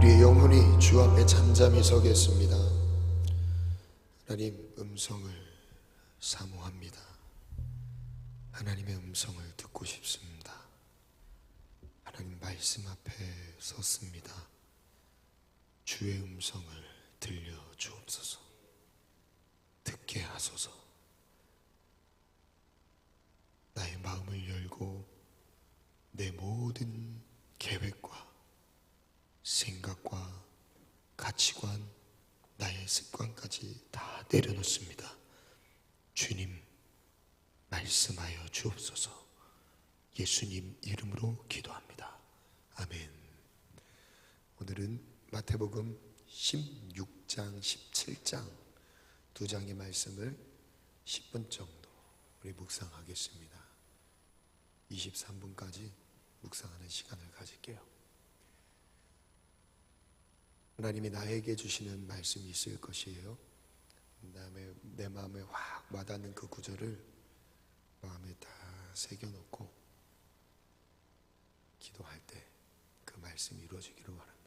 우리의 영혼이 주 앞에 잠잠히 서겠습니다. 하나님 음성을 사모합니다. 하나님의 음성을 듣고 싶습니다. 하나님 말씀 앞에 섰습니다. 주의 음성을 들려 주옵소서. 듣게 하소서. 나의 마음을 열고 내 모든 계획과 생각과 가치관, 나의 습관까지 다 내려놓습니다. 주님, 말씀하여 주옵소서. 예수님 이름으로 기도합니다. 아멘. 오늘은 마태복음 16장, 17장 두 장의 말씀을 10분 정도 우리 묵상하겠습니다. 23분까지 묵상하는 시간을 가질게요. 하나님이 나에게 주시는 말씀이 있을 것이에요. 그 다음에 내 마음에 확 와닿는 그 구절을 마음에 다 새겨놓고 기도할 때 그 말씀이 이루어지기를 바랍니다.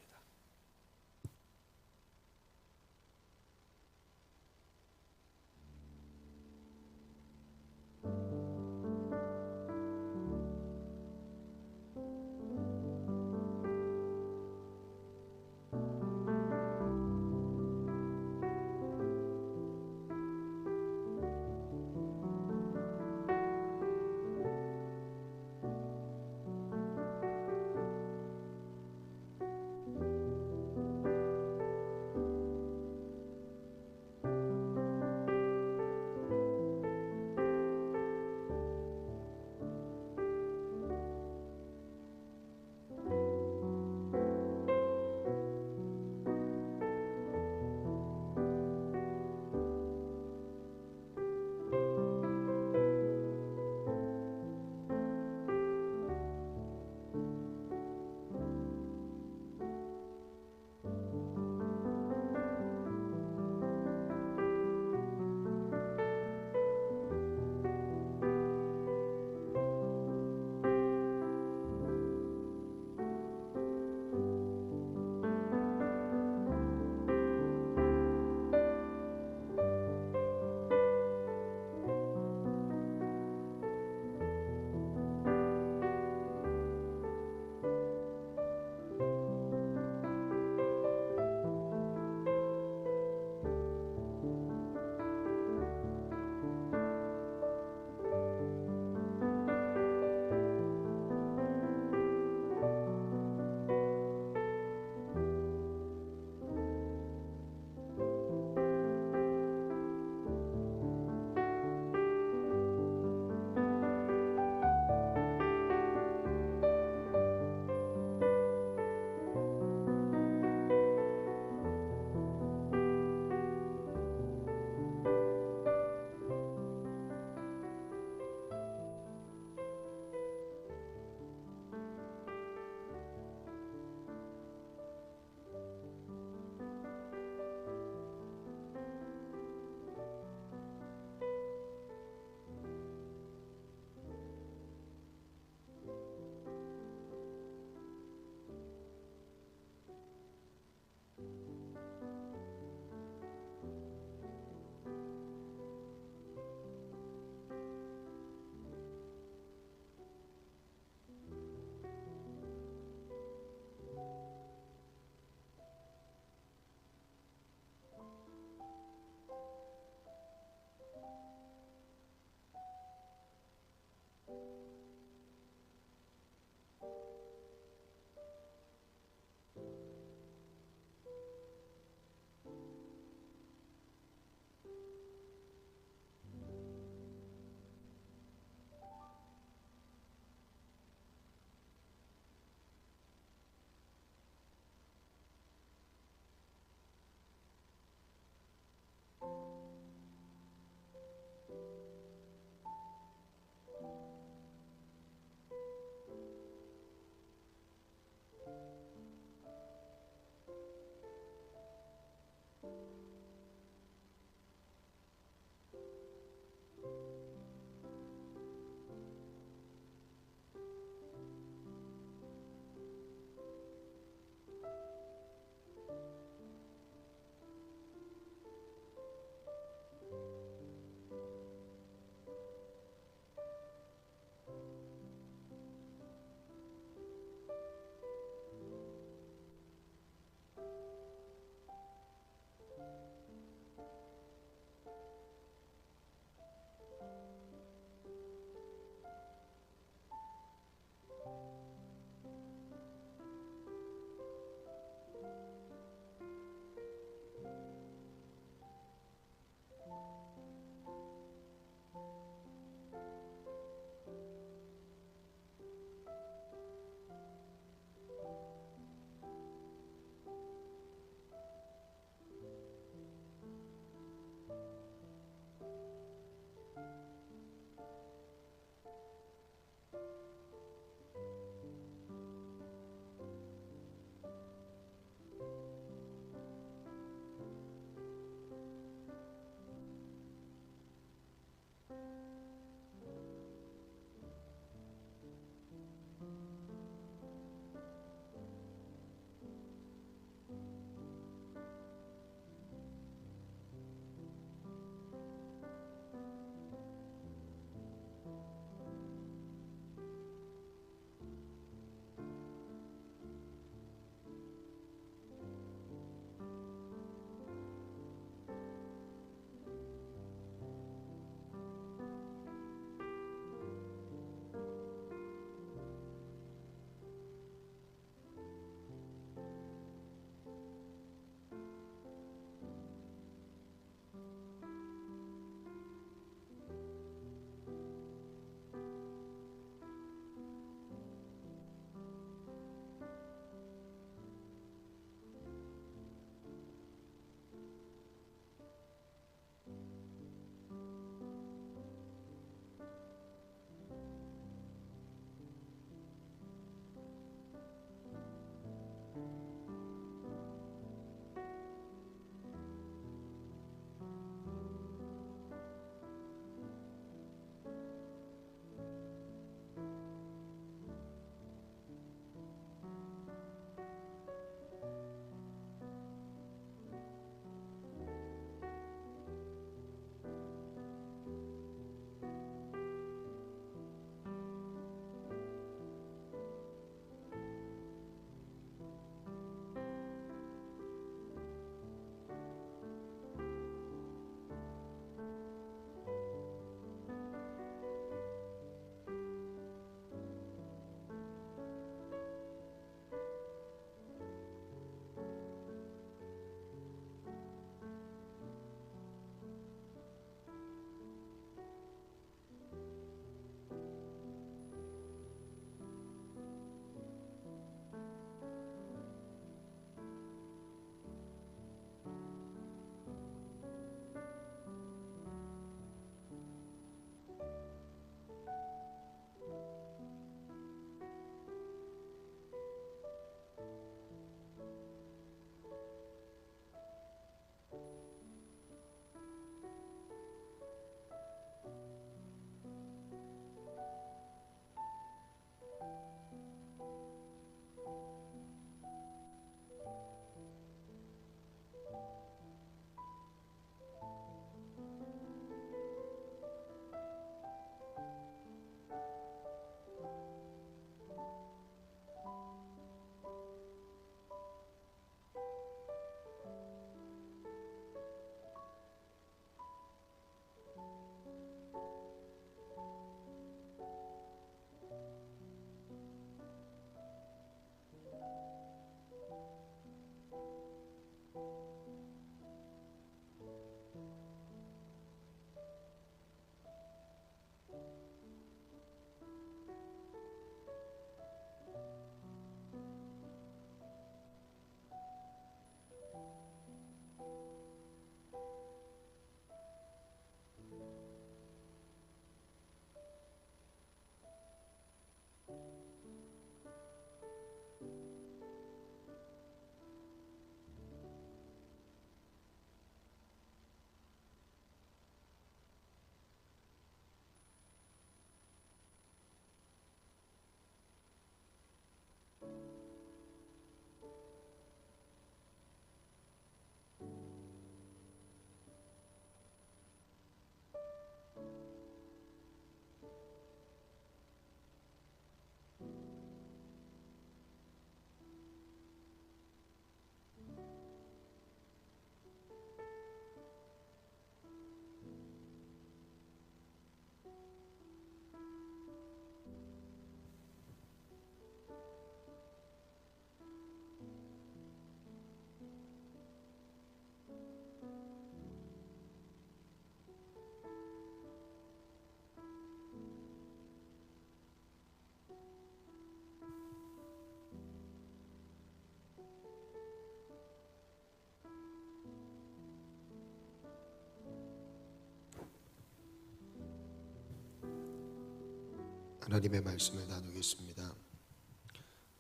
하나님의 말씀을 나누겠습니다.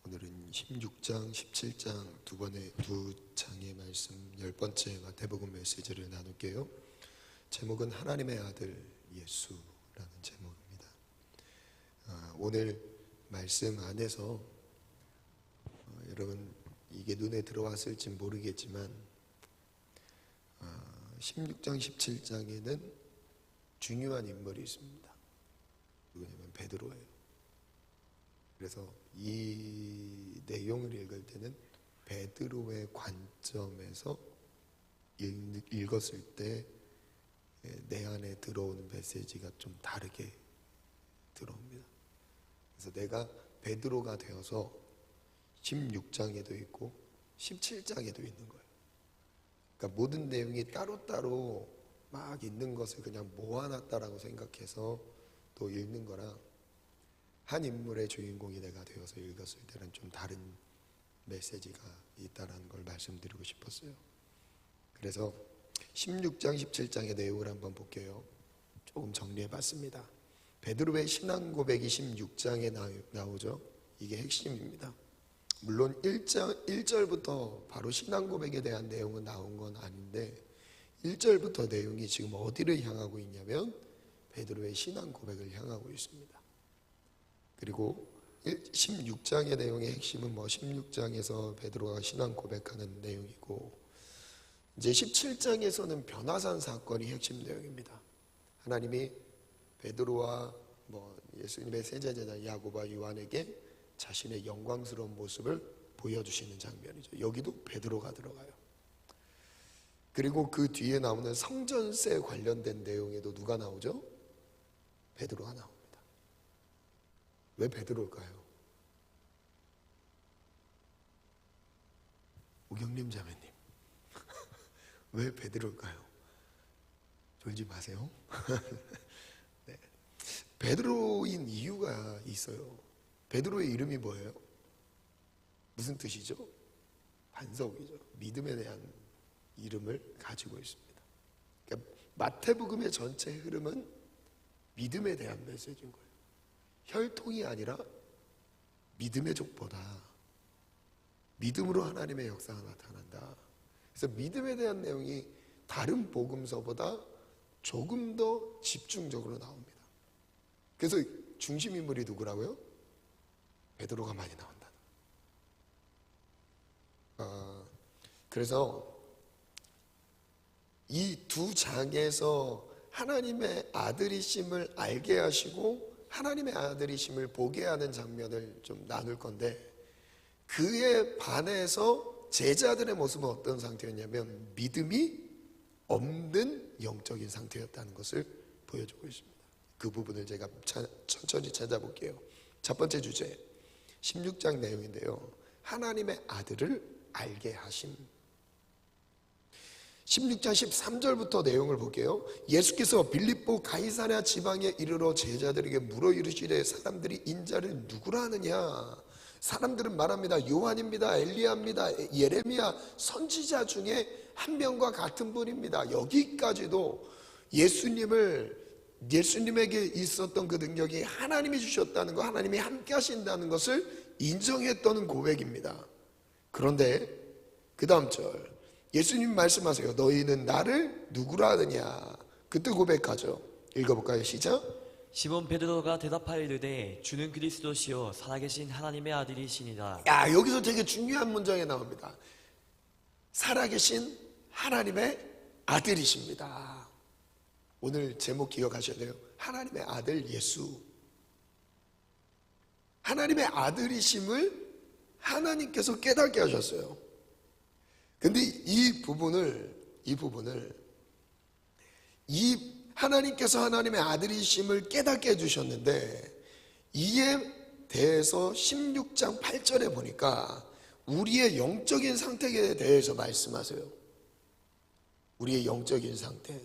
오늘은 16장, 17장 두 장의 말씀 10번째 마태복음 메시지를 나눌게요. 제목은 하나님의 아들 예수라는 제목입니다. 오늘 말씀 안에서 여러분 이게 눈에 들어왔을지 모르겠지만 16장, 17장에는 중요한 인물이 있습니다. 누구냐면 베드로예요. 그래서 이 내용을 읽을 때는 베드로의 관점에서 읽었을 때 내 안에 들어오는 메시지가 좀 다르게 들어옵니다. 그래서 내가 베드로가 되어서 16장에도 있고 17장에도 있는 거예요. 그러니까 모든 내용이 따로따로 막 있는 것을 그냥 모아놨다라고 생각해서 또 읽는 거랑 한 인물의 주인공이 내가 되어서 읽었을 때는 좀 다른 메시지가 있다는 걸 말씀드리고 싶었어요. 그래서 16장, 17장의 내용을 한번 볼게요. 조금 정리해봤습니다. 베드로의 신앙 고백이 16장에 나오죠. 이게 핵심입니다. 물론 1절부터 바로 신앙 고백에 대한 내용은 나온 건 아닌데 1절부터 내용이 지금 어디를 향하고 있냐면 베드로의 신앙 고백을 향하고 있습니다. 그리고 16장의 내용의 핵심은 16장에서 베드로가 신앙 고백하는 내용이고 이제 17장에서는 변화산 사건이 핵심 내용입니다. 하나님이 베드로와 예수님의 세자제자 야고보와 요한에게 자신의 영광스러운 모습을 보여주시는 장면이죠. 여기도 베드로가 들어가요. 그리고 그 뒤에 나오는 성전세 관련된 내용에도 누가 나오죠? 베드로가 나옵니다. 왜 베드로일까요? 우경림 자매님 왜 베드로일까요? 졸지 마세요. 네. 베드로인 이유가 있어요. 베드로의 이름이 뭐예요? 무슨 뜻이죠? 반석이죠. 믿음에 대한 이름을 가지고 있습니다. 그러니까 마태복음의 전체 흐름은 믿음에 대한 메시지인 거예요. 혈통이 아니라 믿음의 족보다. 믿음으로 하나님의 역사가 나타난다. 그래서 믿음에 대한 내용이 다른 복음서보다 조금 더 집중적으로 나옵니다. 그래서 중심 인물이 누구라고요? 베드로가 많이 나온다. 그래서 이 두 장에서 하나님의 아들이심을 알게 하시고 하나님의 아들이심을 보게 하는 장면을 좀 나눌 건데 그에 반해서 제자들의 모습은 어떤 상태였냐면 믿음이 없는 영적인 상태였다는 것을 보여주고 있습니다. 그 부분을 제가 천천히 찾아볼게요. 첫 번째 주제 16장 내용인데요. 하나님의 아들을 알게 하심. 16장 13절부터 내용을 볼게요. 예수께서 빌립보 가이사랴 지방에 이르러 제자들에게 물어 이르시되 사람들이 인자를 누구라 하느냐? 사람들은 말합니다. 요한입니다. 엘리야입니다. 예레미야 선지자 중에 한 명과 같은 분입니다. 여기까지도 예수님에게 있었던 그 능력이 하나님이 주셨다는 것, 하나님이 함께 하신다는 것을 인정했던 고백입니다. 그런데 그 다음 절 예수님 말씀하세요. 너희는 나를 누구라 하느냐? 그때 고백하죠. 읽어볼까요? 시작. 시몬 베드로가 대답하여 이르되 주는 그리스도시요 살아계신 하나님의 아들이시니라. 여기서 되게 중요한 문장이 나옵니다. 살아계신 하나님의 아들이십니다. 오늘 제목 기억하셔야 돼요. 하나님의 아들 예수. 하나님의 아들이심을 하나님께서 깨닫게 하셨어요. 근데 이 부분을 하나님께서 하나님의 아들이심을 깨닫게 해주셨는데 이에 대해서 16장 8절에 보니까 우리의 영적인 상태에 대해서 말씀하세요. 우리의 영적인 상태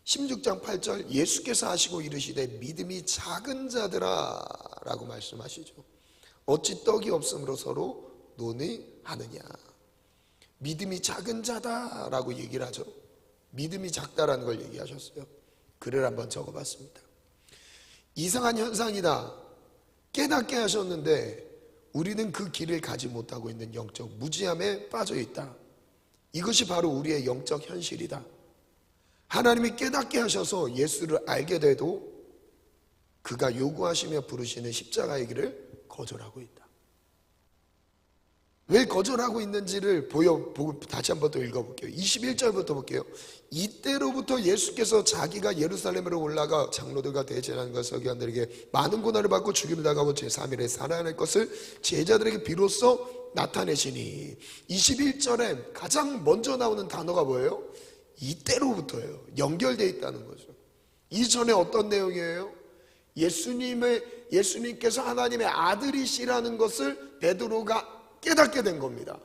16장 8절 예수께서 하시고 이르시되 믿음이 작은 자들아 라고 말씀하시죠. 어찌 떡이 없으므로 서로 논의하느냐. 믿음이 작은 자다라고 얘기를 하죠. 믿음이 작다라는 걸 얘기하셨어요. 글을 한번 적어봤습니다. 이상한 현상이다. 깨닫게 하셨는데 우리는 그 길을 가지 못하고 있는 영적 무지함에 빠져 있다. 이것이 바로 우리의 영적 현실이다. 하나님이 깨닫게 하셔서 예수를 알게 돼도 그가 요구하시며 부르시는 십자가의 길을 거절하고 있다. 왜 거절하고 있는지를 보고 다시 한번 더 읽어볼게요. 21절부터 볼게요. 이때로부터 예수께서 자기가 예루살렘으로 올라가 장로들과 대제사장과 서기관들에게 많은 고난을 받고 죽임을 당하고 제3일에 살아날 것을 제자들에게 비로소 나타내시니, 21절에 가장 먼저 나오는 단어가 뭐예요? 이때로부터예요. 연결되어 있다는 거죠. 이전에 어떤 내용이에요? 예수님께서 하나님의 아들이시라는 것을 베드로가 깨닫게 된 겁니다.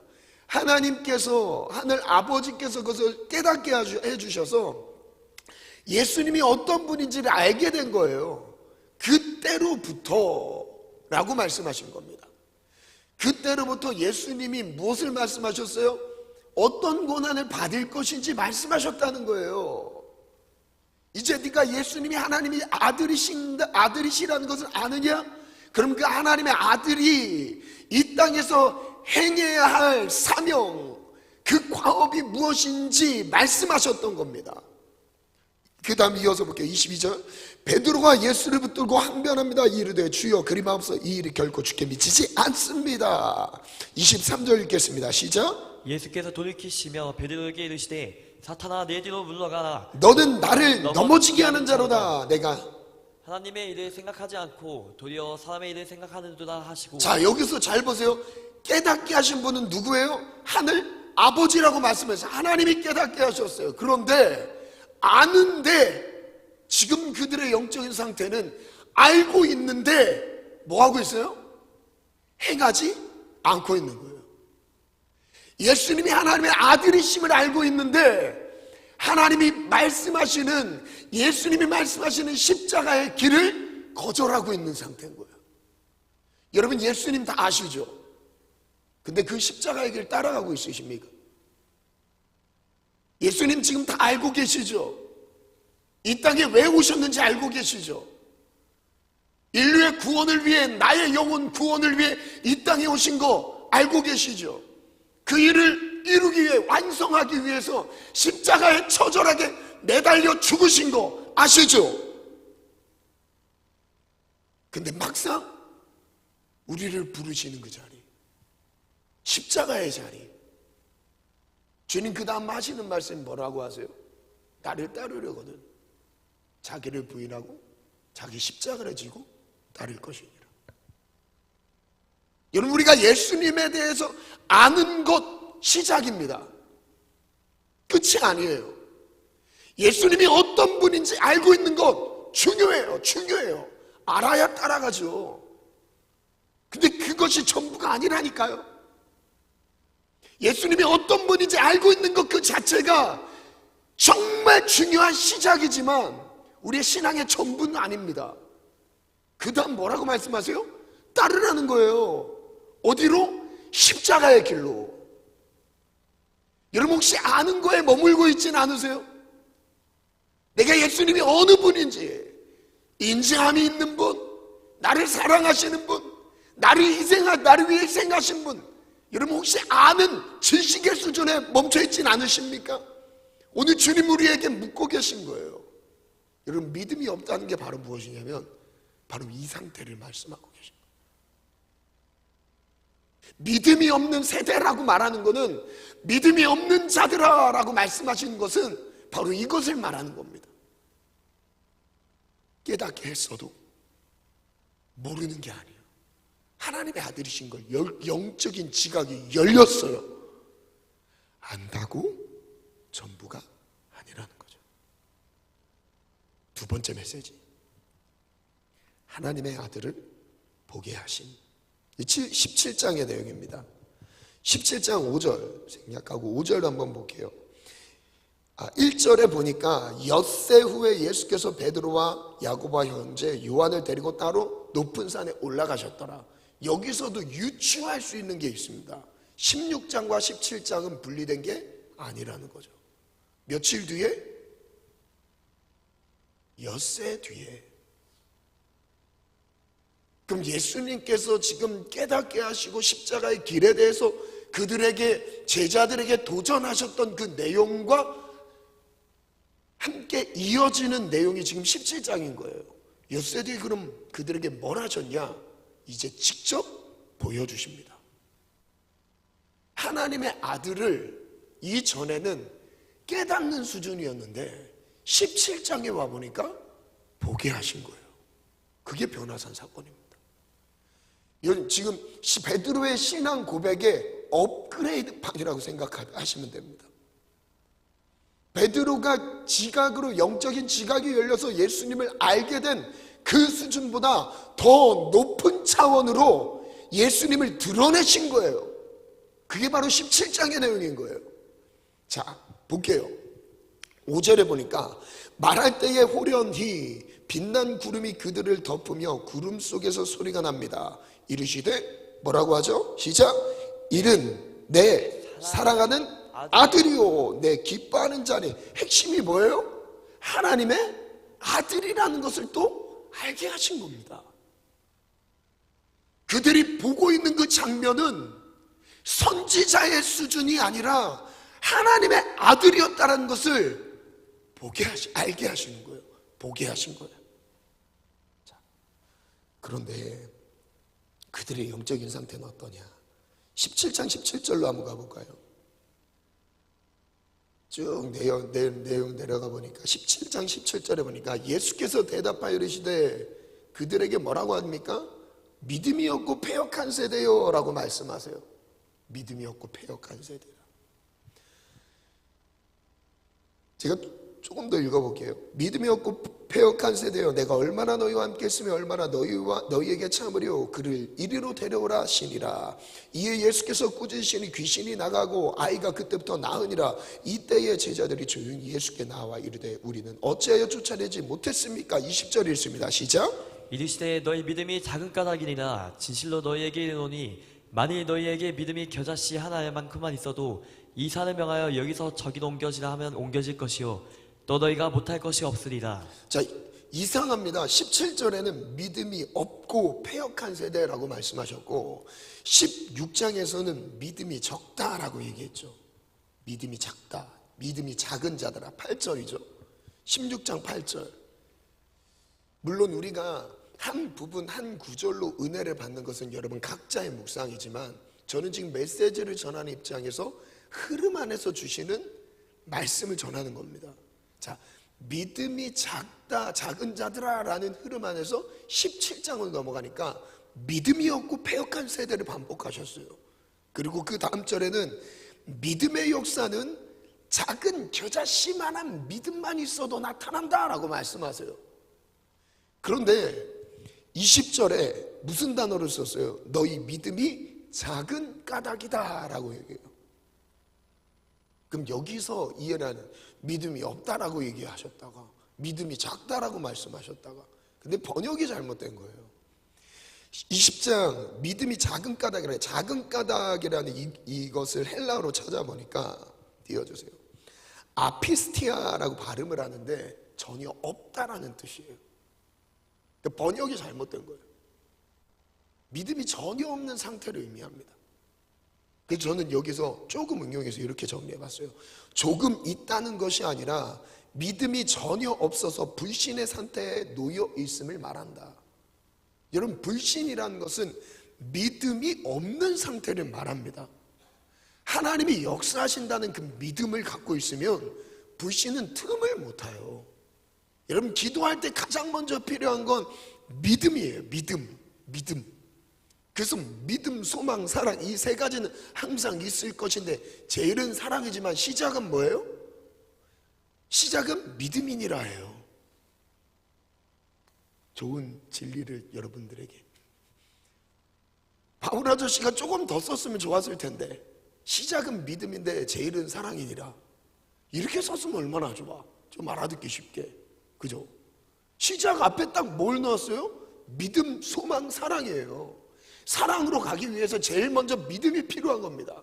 하나님께서, 하늘 아버지께서 그것을 깨닫게 해주셔서 예수님이 어떤 분인지를 알게 된 거예요. 그때로부터 라고 말씀하신 겁니다. 그때로부터 예수님이 무엇을 말씀하셨어요? 어떤 고난을 받을 것인지 말씀하셨다는 거예요. 이제 네가 예수님이 하나님이 아들이시라는 것을 아느냐? 그럼 그 하나님의 아들이 이 땅에서 행해야 할 사명, 그 과업이 무엇인지 말씀하셨던 겁니다. 그 다음 이어서 볼게요. 22절. 베드로가 예수를 붙들고 항변합니다. 이르되 주여 그리 마옵소서, 이 일이 결코 주께 미치지 않습니다. 23절 읽겠습니다. 시작. 예수께서 돌이키시며 베드로에게 이르시되 사탄아 내 뒤로 물러가라. 너는 나를 넘어지게 하는 자로다. 내가 하나님의 일을 생각하지 않고 도리어 사람의 일을 생각하는도다 하시고. 자, 여기서 잘 보세요. 깨닫게 하신 분은 누구예요? 하늘 아버지라고 말씀해서 하나님이 깨닫게 하셨어요. 그런데 아는데 지금 그들의 영적인 상태는 알고 있는데 뭐 하고 있어요? 행하지 않고 있는 거예요. 예수님이 하나님의 아들이심을 알고 있는데 하나님이 말씀하시는, 예수님이 말씀하시는 십자가의 길을 거절하고 있는 상태인 거예요. 여러분 예수님 다 아시죠? 근데 그 십자가의 길 따라가고 있으십니까? 예수님 지금 다 알고 계시죠? 이 땅에 왜 오셨는지 알고 계시죠? 인류의 구원을 위해, 나의 영혼 구원을 위해 이 땅에 오신 거 알고 계시죠? 그 일을 이루기 위해, 완성하기 위해서 십자가에 처절하게 매달려 죽으신 거 아시죠? 근데 막상 우리를 부르시는 그 자리, 십자가의 자리, 주님 그 다음 하시는 말씀이 뭐라고 하세요? 나를 따르려거든 자기를 부인하고 자기 십자가를 지고 따를 것이니라. 여러분 우리가 예수님에 대해서 아는 것 시작입니다. 끝이 아니에요. 예수님이 어떤 분인지 알고 있는 것 중요해요. 알아야 따라가죠. 근데 그것이 전부가 아니라니까요. 예수님이 어떤 분인지 알고 있는 것 그 자체가 정말 중요한 시작이지만 우리의 신앙의 전부는 아닙니다. 그 다음 뭐라고 말씀하세요? 따르라는 거예요. 어디로? 십자가의 길로. 여러분 혹시 아는 거에 머물고 있지는 않으세요? 내가 예수님이 어느 분인지 인정함이 있는 분, 나를 사랑하시는 분, 나를 위해 희생하신 분, 여러분 혹시 아는 지식의 수준에 멈춰있지는 않으십니까? 오늘 주님 우리에게 묻고 계신 거예요. 여러분 믿음이 없다는 게 바로 무엇이냐면 바로 이 상태를 말씀하고 계신 거예요. 믿음이 없는 세대라고 말하는 것은, 믿음이 없는 자들아라고 말씀하시는 것은 바로 이것을 말하는 겁니다. 깨닫게 했어도 모르는 게 아니에요. 하나님의 아들이신 걸 영적인 지각이 열렸어요. 안다고 전부가 아니라는 거죠. 두 번째 메시지, 하나님의 아들을 보게 하신 17장의 내용입니다. 17장 5절 생략하고 5절 한번 볼게요. 1절에 보니까 엿새 후에 예수께서 베드로와 야고보와 형제 요한을 데리고 따로 높은 산에 올라가셨더라. 여기서도 유추할 수 있는 게 있습니다. 16장과 17장은 분리된 게 아니라는 거죠. 며칠 뒤에? 엿새 뒤에 그럼 예수님께서 지금 깨닫게 하시고 십자가의 길에 대해서 그들에게, 제자들에게 도전하셨던 그 내용과 함께 이어지는 내용이 지금 17장인 거예요. 엿새들이 그럼 그들에게 뭘 하셨냐? 이제 직접 보여주십니다. 하나님의 아들을 이전에는 깨닫는 수준이었는데 17장에 와보니까 보게 하신 거예요. 그게 변화산 사건입니다. 이건 지금 베드로의 신앙 고백의 업그레이드 판이라고 생각하시면 됩니다. 베드로가 지각으로, 영적인 지각이 열려서 예수님을 알게 된 그 수준보다 더 높은 차원으로 예수님을 드러내신 거예요. 그게 바로 17장의 내용인 거예요. 자, 볼게요. 5절에 보니까 말할 때에 호련히 빛난 구름이 그들을 덮으며 구름 속에서 소리가 납니다. 이르시되 뭐라고 하죠? 시작. 이는 내 사랑하는 아들이요 내 기뻐하는 자니. 핵심이 뭐예요? 하나님의 아들이라는 것을 또 알게 하신 겁니다. 그들이 보고 있는 그 장면은 선지자의 수준이 아니라 하나님의 아들이었다는 것을 알게 하시는 거예요. 보게 하신 거예요. 자, 그런데 그들의 영적인 상태는 어떠냐? 17장 17절로 한번 가볼까요? 쭉 내용 내려가 보니까 17장 17절에 보니까 예수께서 대답하여 이르시되 그들에게 뭐라고 합니까? 믿음이 없고 패역한 세대요 라고 말씀하세요. 믿음이 없고 패역한 세대라. 제가 조금 더 읽어볼게요. 믿음이 없고 패역한 세대요 내가 얼마나 너희와 함께 있으며 얼마나 너희에게 참으려 그를 이리로 데려오라 하시니라. 이에 예수께서 꾸짖으시니 귀신이 나가고 아이가 그때부터 나으니라. 이때에 제자들이 조용히 예수께 나와 이르되 우리는 어찌하여 쫓아내지 못했습니까? 20절 읽습니다. 시작. 이르시되 너희 믿음이 작은 까닭이니라. 진실로 너희에게 이르노니 만일 너희에게 믿음이 겨자씨 하나만큼만 있어도 이 산을 명하여 여기서 저기로 옮겨지라 하면 옮겨질 것이요 또 너희가 못할 것이 없으리라. 자, 이상합니다. 17절에는 믿음이 없고 패역한 세대라고 말씀하셨고 16장에서는 믿음이 적다라고 얘기했죠. 믿음이 작다, 믿음이 작은 자들아. 8절이죠. 16장 8절. 물론 우리가 한 부분, 한 구절로 은혜를 받는 것은 여러분 각자의 묵상이지만 저는 지금 메시지를 전하는 입장에서 흐름 안에서 주시는 말씀을 전하는 겁니다. 자, 믿음이 작다, 작은 자들아 라는 흐름 안에서 17장을 넘어가니까 믿음이 없고 패역한 세대를 반복하셨어요. 그리고 그 다음 절에는 믿음의 역사는 작은 겨자씨만한 믿음만 있어도 나타난다 라고 말씀하세요. 그런데 20절에 무슨 단어를 썼어요? 너희 믿음이 작은 까닭이다 라고 얘기해요. 그럼 여기서 이해하는 믿음이 없다라고 얘기하셨다가 믿음이 작다라고 말씀하셨다가 근데 번역이 잘못된 거예요. 20장 믿음이 작은 까닭이라. 작은 까닭이라는 이것을 헬라어로 찾아보니까 띄워주세요. 아피스티아라고 발음을 하는데 전혀 없다라는 뜻이에요. 그러니까 번역이 잘못된 거예요. 믿음이 전혀 없는 상태를 의미합니다. 그래서 저는 여기서 조금 응용해서 이렇게 정리해봤어요. 조금 있다는 것이 아니라 믿음이 전혀 없어서 불신의 상태에 놓여 있음을 말한다. 여러분, 불신이라는 것은 믿음이 없는 상태를 말합니다. 하나님이 역사하신다는 그 믿음을 갖고 있으면 불신은 틈을 못 타요. 여러분, 기도할 때 가장 먼저 필요한 건 믿음이에요. 믿음. 그래서 믿음, 소망, 사랑 이 세 가지는 항상 있을 것인데 제일은 사랑이지만 시작은 뭐예요? 시작은 믿음이니라 해요. 좋은 진리를 여러분들에게. 바울 아저씨가 조금 더 썼으면 좋았을 텐데 시작은 믿음인데 제일은 사랑이니라. 이렇게 썼으면 얼마나 좋아. 좀 알아듣기 쉽게. 그죠? 시작 앞에 딱 뭘 넣었어요? 믿음, 소망, 사랑이에요. 사랑으로 가기 위해서 제일 먼저 믿음이 필요한 겁니다.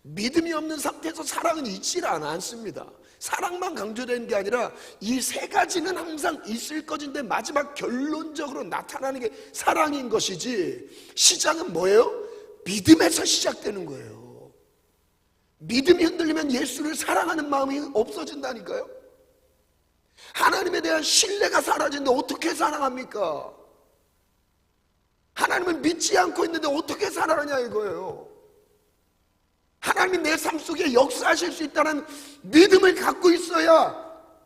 믿음이 없는 상태에서 사랑은 있질 않습니다. 사랑만 강조되는 게 아니라 이 세 가지는 항상 있을 것인데 마지막 결론적으로 나타나는 게 사랑인 것이지, 시작은 뭐예요? 믿음에서 시작되는 거예요. 믿음이 흔들리면 예수를 사랑하는 마음이 없어진다니까요. 하나님에 대한 신뢰가 사라지는데 어떻게 사랑합니까? 하나님을 믿지 않고 있는데 어떻게 사랑하냐 이거예요. 하나님이 내 삶 속에 역사하실 수 있다는 믿음을 갖고 있어야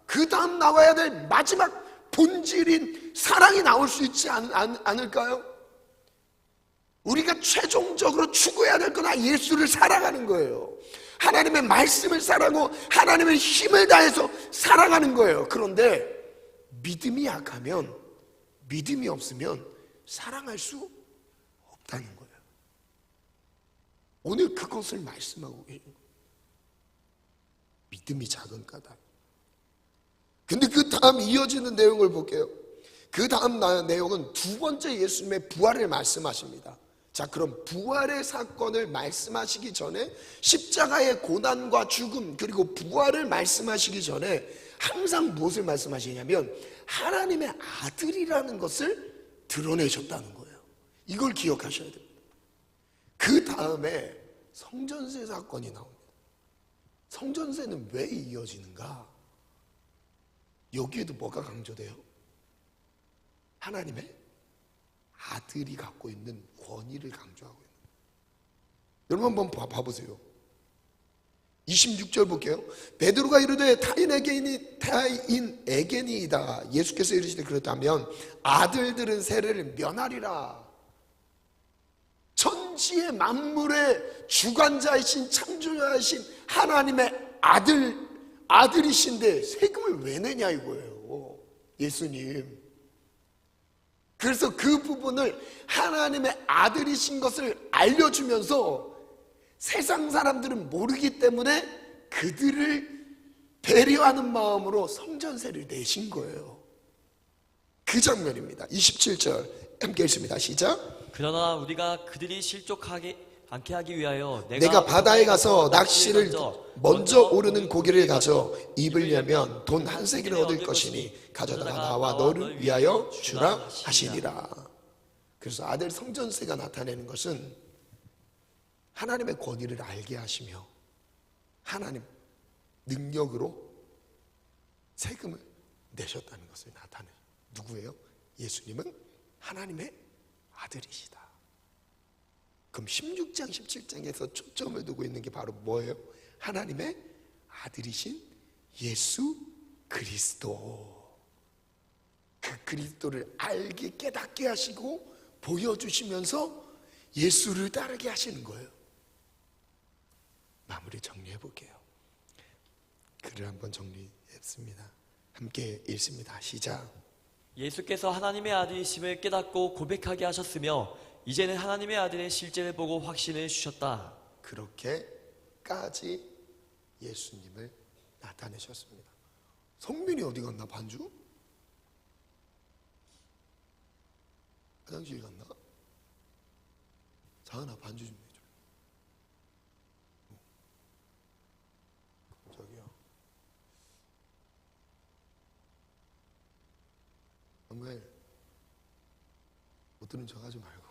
그 다음 나와야 될 마지막 본질인 사랑이 나올 수 있지 않을까요? 우리가 최종적으로 추구해야 될 건 예수를 사랑하는 거예요. 하나님의 말씀을 사랑하고 하나님의 힘을 다해서 사랑하는 거예요. 그런데 믿음이 약하면, 믿음이 없으면 사랑할 수 없다는 거예요. 오늘 그것을 말씀하고 계신 거예요. 믿음이 작은 까닭. 근데 그 다음 이어지는 내용을 볼게요. 그 다음 내용은 두 번째 예수님의 부활을 말씀하십니다. 자, 그럼 부활의 사건을 말씀하시기 전에, 십자가의 고난과 죽음 그리고 부활을 말씀하시기 전에 항상 무엇을 말씀하시냐면 하나님의 아들이라는 것을 드러내셨다는 거예요. 이걸 기억하셔야 됩니다. 그 다음에 성전세 사건이 나옵니다. 성전세는 왜 이어지는가? 여기에도 뭐가 강조돼요? 하나님의 아들이 갖고 있는 권위를 강조하고 있는 거예요. 여러분 한번 봐보세요. 26절 볼게요. 베드로가 이르되 타인에게니이다. 예수께서 이르시되 그렇다면 아들들은 세례를 면하리라. 천지의 만물의 주관자이신 창조자이신 하나님의 아들이신데 세금을 왜 내냐 이거예요. 예수님. 그래서 그 부분을 하나님의 아들이신 것을 알려주면서 세상 사람들은 모르기 때문에 그들을 배려하는 마음으로 성전세를 내신 거예요. 그 장면입니다. 27절 함께 읽습니다. 시작. 그러나 우리가 그들이 실족하게 않게 하기 위하여 내가 바다에 가서 낚시를 먼저 오르는 고기를 가져 입으려면 돈 한 세기를 얻을 것이니 가져다가 나와 너를 위하여 주라 하시니라. 그래서 아들 성전세가 나타내는 것은 하나님의 권위를 알게 하시며 하나님 능력으로 세금을 내셨다는 것을 나타내요. 누구예요? 예수님은 하나님의 아들이시다. 그럼 16장 17장에서 초점을 두고 있는 게 바로 뭐예요? 하나님의 아들이신 예수 그리스도. 그 그리스도를 알게 깨닫게 하시고 보여주시면서 예수를 따르게 하시는 거예요. 마무리 정리해 볼게요. 글을 한번 정리했습니다. 함께 읽습니다. 시작. 예수께서 하나님의 아들이심을 깨닫고 고백하게 하셨으며 이제는 하나님의 아들의 실제를 보고 확신을 주셨다. 그렇게까지 예수님을 나타내셨습니다. 성민이 어디 갔나? 반주? 화장실 갔나? 자은아 반주 좀 해줘. 저기요. 정말 못 들은 척 하지 말고.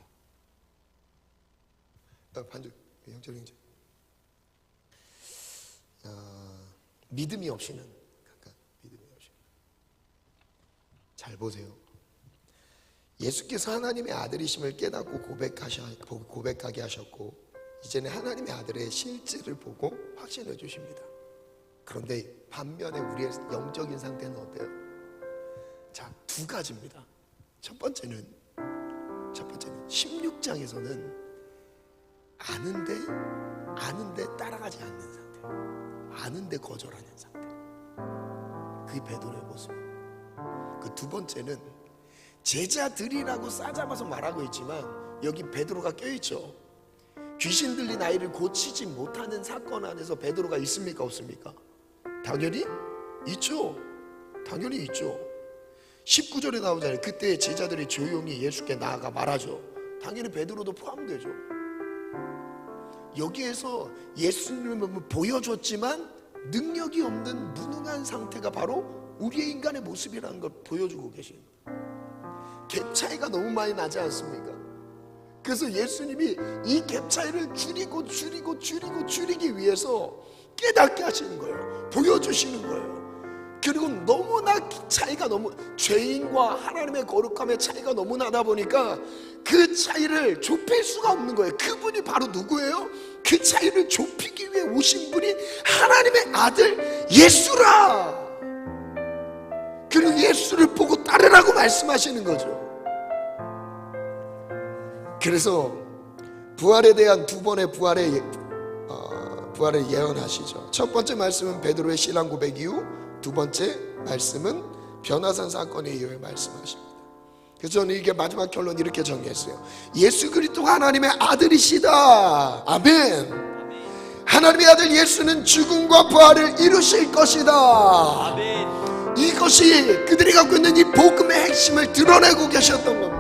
반주 영철. 믿음이 없이는 잘 보세요. 예수께서 하나님의 아들이심을 깨닫고 고백하게 하셨고 이제는 하나님의 아들의 실제를 보고 확신해 주십니다. 그런데 반면에 우리의 영적인 상태는 어때요? 자, 두 가지입니다. 첫 번째는 16장에서는 아는데 따라가지 않는 상태, 아는데 거절하는 상태. 그게 베드로의 모습입니다. 그 두 번째는 제자들이라고 싸잡아서 말하고 있지만 여기 베드로가 껴있죠. 귀신 들린 아이를 고치지 못하는 사건 안에서 베드로가 있습니까 없습니까? 당연히 있죠. 당연히 있죠. 19절에 나오잖아요. 그때 제자들이 조용히 예수께 나아가 말하죠. 당연히 베드로도 포함되죠. 여기에서 예수님을 보여줬지만 능력이 없는 무능한 상태가 바로 우리의 인간의 모습이라는 걸 보여주고 계신 거예요. 갭 차이가 너무 많이 나지 않습니까? 그래서 예수님이 이 갭 차이를 줄이기 위해서 깨닫게 하시는 거예요. 보여주시는 거예요. 그리고 너무나 차이가 죄인과 하나님의 거룩함의 차이가 너무 나다 보니까 그 차이를 좁힐 수가 없는 거예요. 그분이 바로 누구예요? 그 차이를 좁히기 위해 오신 분이 하나님의 아들 예수라. 그리고 예수를 보고 따르라고 말씀하시는 거죠. 그래서 부활에 대한 두 번의 부활을 예언하시죠. 첫 번째 말씀은 베드로의 신앙 고백 이후, 두 번째 말씀은 변화산 사건에 이후에 말씀하십니다. 그래서 저는 이게 마지막 결론 이렇게 정리했어요. 예수 그리스도가 하나님의 아들이시다. 아멘. 하나님의 아들 예수는 죽음과 부활을 이루실 것이다. 아멘. 이것이 그들이 갖고 있는 이 복음의 핵심을 드러내고 계셨던 겁니다.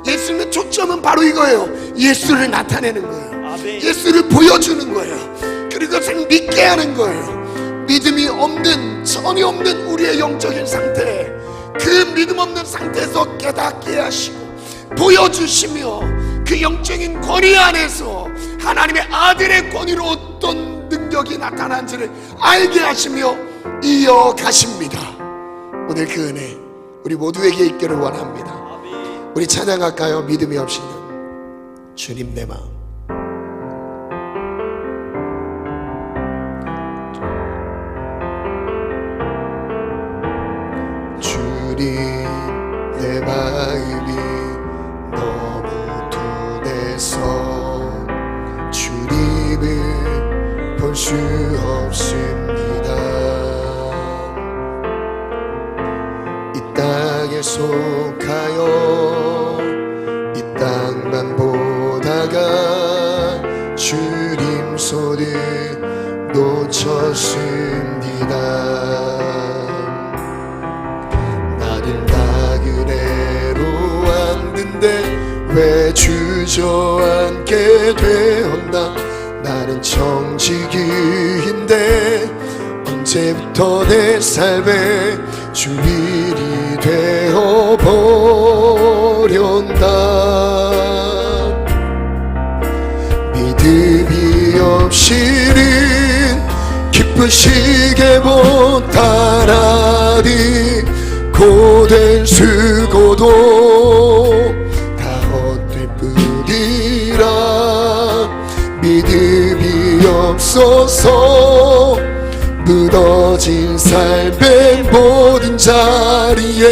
예수님의 초점은 바로 이거예요. 예수를 나타내는 거예요. 아멘. 예수를 보여주는 거예요. 그리고 그것을 믿게 하는 거예요. 믿음이 없는, 전혀 없는 우리의 영적인 상태, 그 믿음 없는 상태에서 깨닫게 하시고 보여주시며 그 영적인 권위 안에서 하나님의 아들의 권위로 어떤 능력이 나타난지를 알게 하시며 이어가십니다. 오늘 그 은혜 우리 모두에게 있기를 원합니다. 우리 찬양할까요? 믿음이 없이는 주님 내 마음. 주님 내 마음이 너무 tun해서 주님을 볼 수 없습니다. 이 땅에 속하여 이 땅만 보다가 주님 손을 놓쳤습니다. 나는 나그네로 왔는데 왜 주저앉게 되었나. 나는 정직인데 언제부터 내 삶에 주일이 되어버렸나. 믿음이 없이는 기쁘시게 못하나니 고된 수고도 다 헛될 뿐이라. 믿음이 없어서 무너진 삶의 모든 자리에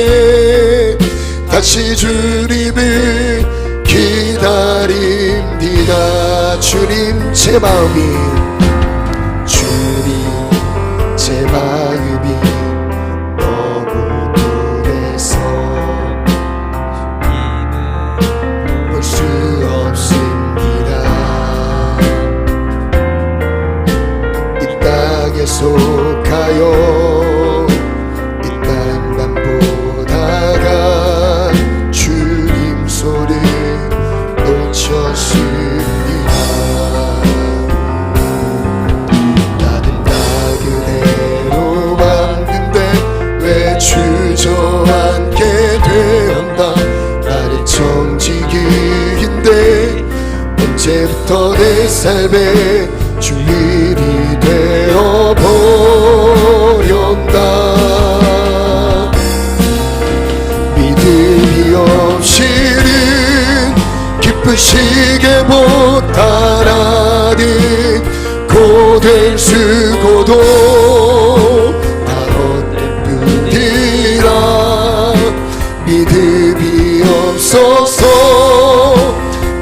다시 주님을 기다립니다. 주님 제 마음이, 주님 제 마음이 너무 tun해서 볼 수 없습니다. 이 땅에 속하여 이 땅만 보다가 주님 손을 놓쳤습니다. 나는 나그네로 왔는데 왜 주저앉게 되었나. 나는 정직인데 언제부터 내 삶에 주일이 되어버렸나. 믿음이 없이는 기쁘시게 못하나니 고된 수고도 다 헛된 뿐이라. 믿음이 없어서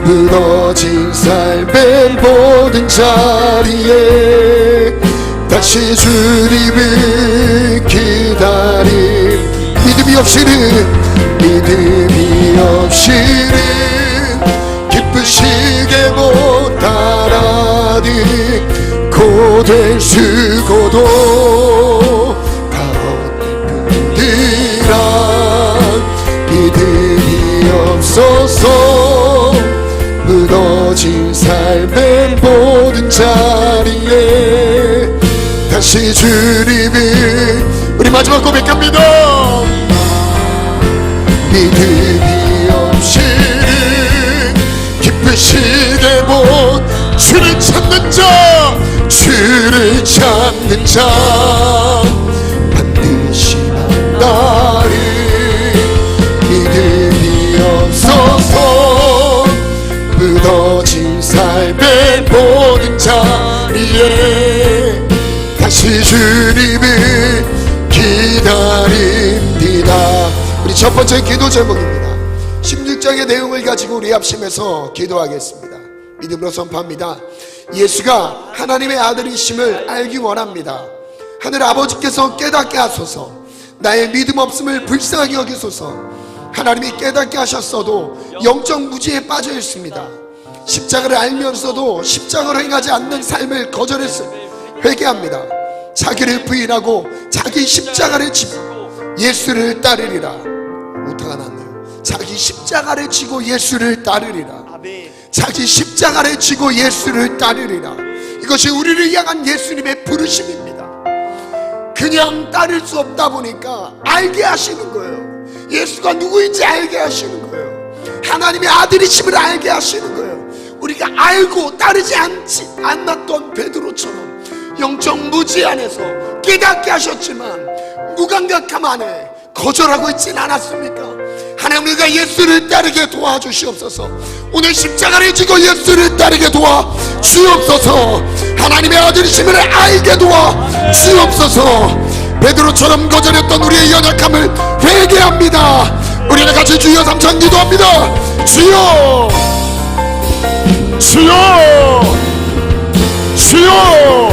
무너진 삶의 모든 자리에 다시 주님을 기다림. 믿음이 없이는 기쁘시게 못하나니 고된 수고도 다 헛된 뿐이라. 믿음이 없어서 무너진 삶의 삶의 모든 자리에 다시 주님을 우리 마지막 고백합니다. 믿음이 없이 기쁘시게 본 주를 찾는 자, 주를 찾는 자 반드시 만나리. 믿음이 없어서 무너진 삶의 모든 자리에 다시 주님을 기다립니다. 우리 첫 번째 기도 제목입니다. 16장의 내용을 가지고 우리 합심해서 기도하겠습니다. 믿음으로 선포합니다. 예수가 하나님의 아들이심을 알기 원합니다. 하늘 아버지께서 깨닫게 하소서. 나의 믿음 없음을 불쌍히 여기소서. 하나님이 깨닫게 하셨어도 영적 무지에 빠져 있습니다. 십자가를 알면서도 십자가로 행하지 않는 삶을 거절했습니다. 회개합니다. 자기를 부인하고 자기 십자가를 지고 예수를 따르리라. 오타가 났네요. 자기 십자가를 지고 예수를 따르리라. 자기 십자가를 지고 예수를 따르리라. 이것이 우리를 향한 예수님의 부르심입니다. 그냥 따를 수 없다 보니까 알게 하시는 거예요. 예수가 누구인지 알게 하시는 거예요. 하나님의 아들이심을 알게 하시는 거예요. 우리가 알고 따르지 않았던 베드로처럼 영적 무지 안에서 깨닫게 하셨지만 무감각함 안에 거절하고 있진 않았습니까? 하나님, 우리가 예수를 따르게 도와주시옵소서. 오늘 십자가를 지고 예수를 따르게 도와주옵소서. 하나님의 아들이심을 알게 도와주옵소서. 베드로처럼 거절했던 우리의 연약함을 회개합니다. 우리는 같이 주여 삼창 기도합니다. 주여, 주여, 주여.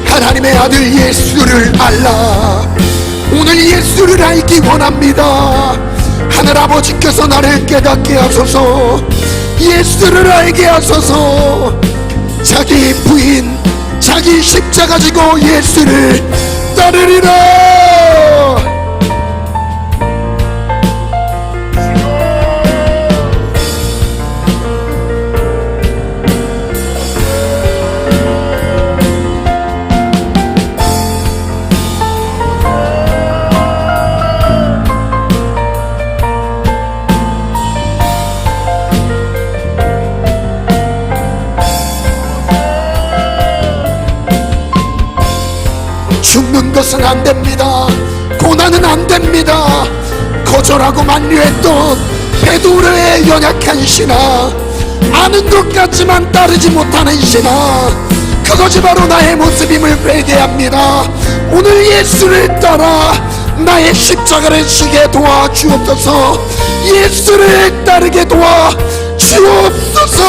하나님의 아들 예수를 알라. 오늘 예수를 알기 원합니다. 하늘아버지께서 나를 깨닫게 하소서. 예수를 알게 하소서. 자기 부인, 자기 십자가 지고 예수를 따르리라. 죽는 것은 안 됩니다. 고난은 안 됩니다. 거절하고 만류했던 베드로의 연약한 신앙, 아는 것 같지만 따르지 못하는 신앙, 그것이 바로 나의 모습임을 회개합니다. 오늘 예수를 따라 나의 십자가를 지게 도와주옵소서. 예수를 따르게 도와주옵소서.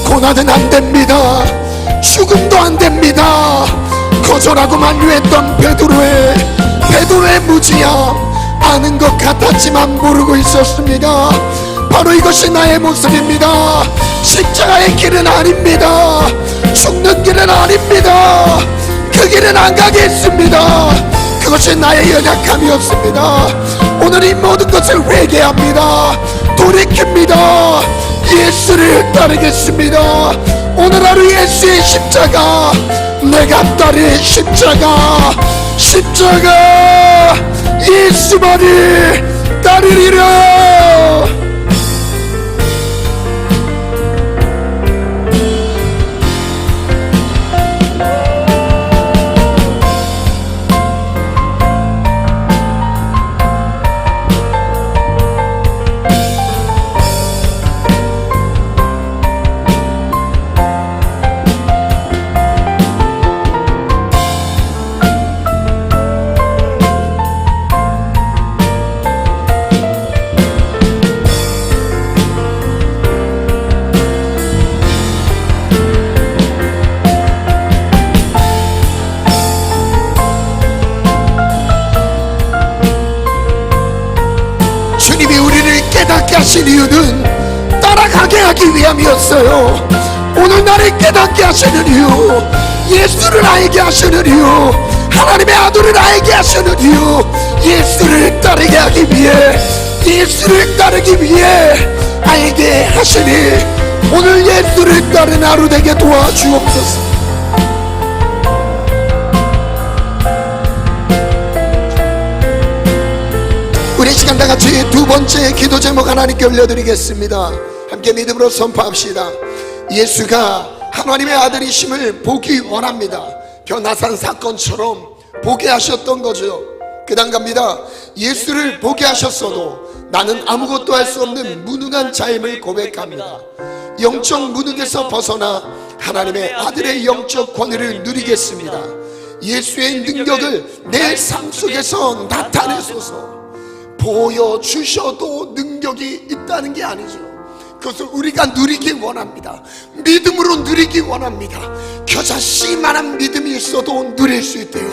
고난은 안 됩니다. 죽음도 안 됩니다. 거절하고 만류했던 베드로의 무지함, 아는 것 같았지만 모르고 있었습니다. 바로 이것이 나의 모습입니다. 십자가의 길은 아닙니다. 죽는 길은 아닙니다. 그 길은 안 가겠습니다. 그것이 나의 연약함이었습니다. 오늘 이 모든 것을 회개합니다. 돌이킵니다. 예수를 따르겠습니다. 오늘 하루 예수의 십자가, 내가 따를 십자가, 예수만을 따르리라. 깨닫게 하신 이유는 따라가게 하기 위함이었어요. 오늘 나를 깨닫게 하시는 이유, 예수를 알게 하시는 이유, 하나님의 아들을 알게 하시는 이유, 예수를 따르게 하기 위해, 예수를 따르기 위해 알게 하시니 오늘 예수를 따르는 하루 되게 도와주옵소서. 우리 시간 다 같이 두 번째 기도 제목 하나님께 올려드리겠습니다. 함께 믿음으로 선포합시다. 예수가 하나님의 아들이심을 보기 원합니다. 변화산 사건처럼 보게 하셨던 거죠. 그 다음 갑니다. 예수를 보게 하셨어도 나는 아무것도 할 수 없는 무능한 자임을 고백합니다. 영적 무능에서 벗어나 하나님의 아들의 영적 권위를 누리겠습니다. 예수의 능력을 내 삶 속에서 나타내소서. 보여주셔도 능력이 있다는 게 아니죠. 그것을 우리가 누리기 원합니다. 믿음으로 누리기 원합니다. 겨자씨만한 믿음이 있어도 누릴 수 있대요.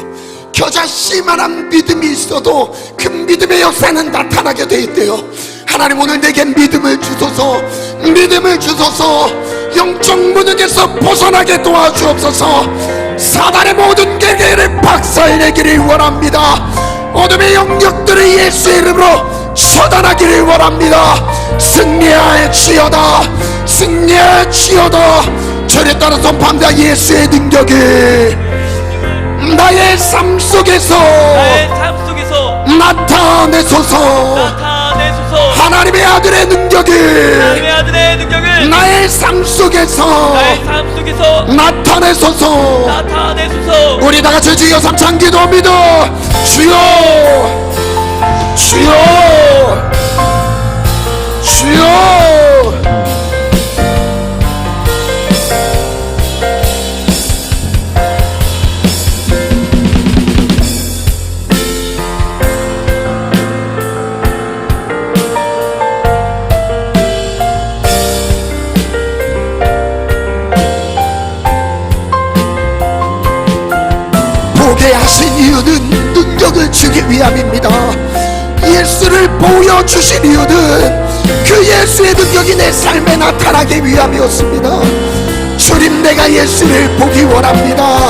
겨자씨만한 믿음이 있어도 그 믿음의 역사는 나타나게 돼 있대요. 하나님 오늘 내게 믿음을 주소서. 믿음을 주소서. 영적 무능에서 벗어나게 도와주옵소서. 사단의 모든 계계를 박살내기를 원합니다. 어둠의 영역들을 예수의 이름으로 처단하기를 원합니다. 승리할지어다. 승리할지어다. 절에 따라 선포합니다. 예수의 능력이 나의 삶 속에서 나타내소서. 하나님의 아들의 능력이 나의 삶 속에서 나타내소서. 우리 다같이 주여 삼창 기도합니다. 주여 주여 주여. 보게 하신 이유는 능력을 주기 위함입니다. 예수를 보여주신 이유는 그 예수의 능력이 내 삶에 나타나기 위함이었습니다. 주님, 내가 예수를 보기 원합니다.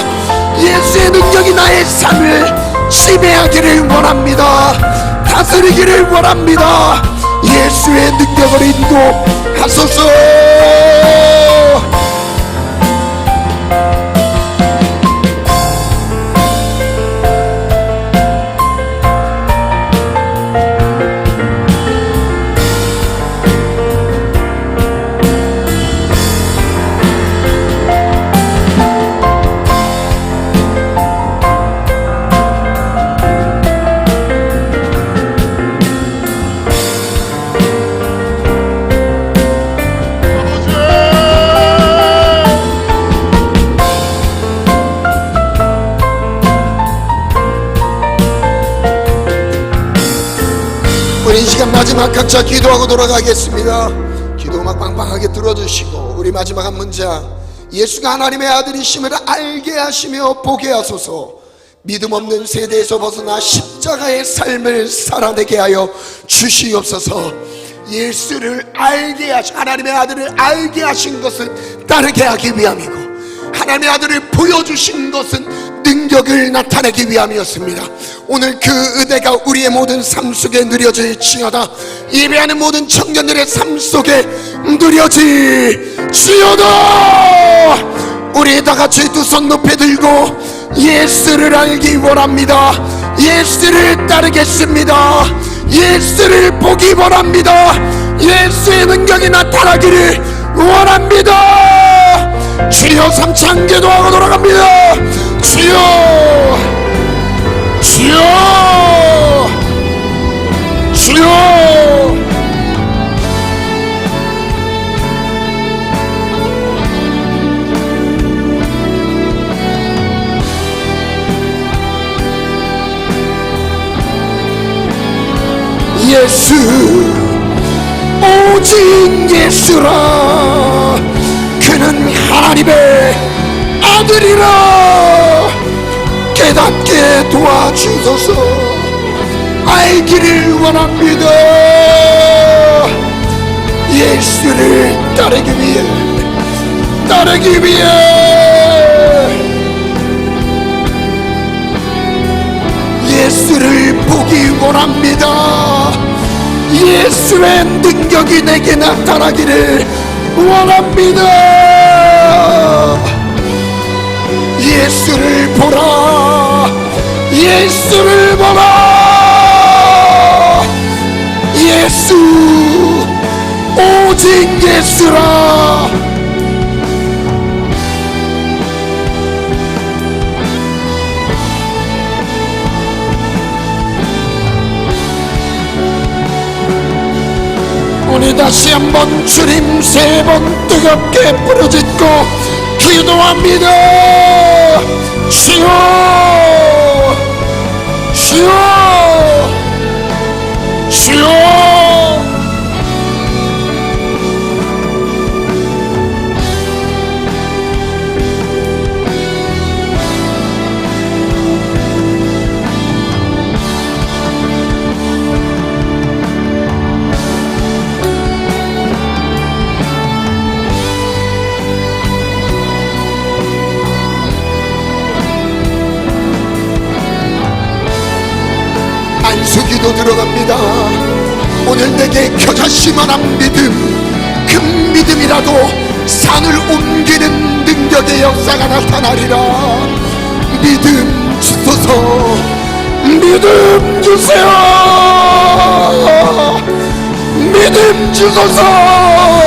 예수의 능력이 나의 삶을 지배하기를 원합니다. 다스리기를 원합니다. 예수의 능력을 인도하소서. 우리 이 시간 마지막 각자 기도하고 돌아가겠습니다. 기도 음악 빵빵하게 들어주시고 우리 마지막 한 문장, 예수가 하나님의 아들이심을 알게 하시며 보게 하소서. 믿음 없는 세대에서 벗어나 십자가의 삶을 살아내게 하여 주시옵소서. 예수를 알게 하신, 하나님의 아들을 알게 하신 것은 따르게 하기 위함이고, 하나님의 아들을 보여주신 것은 능력을 나타내기 위함이었습니다. 오늘 그 은혜가 우리의 모든 삶 속에 누려질지어다. 예배하는 모든 청년들의 삶 속에 누려질지어다. 우리 다같이 두 손 높이 들고 예수를 알기 원합니다. 예수를 따르겠습니다. 예수를 보기 원합니다. 예수의 능력이 나타나기를 원합니다. 주여 삼창 기도하고 돌아갑니다. 주여 주여 주여. 예수, 오직 예수라. 그는 하나님의 아들이라. 깨닫게 도와주소서. 알기를 원합니다. 따르기 위해 예수를 보기 원합니다. 예수의 능력이 내게 나타나기를 원합니다. 예수를 보라, 예수를 보라. 예수, 오직 예수라. 우리 다시 한번 주님 세 번 뜨겁게 부르짖고 기도합니다. 주여, 주여, 주여. 안수기도 들어갑니다. 오늘 내게 겨자씨만한 믿음, 큰 믿음이라도 산을 옮기는 능력의 역사가 나타나리라. 믿음 주소서, 믿음 주세요. 믿음 주소서.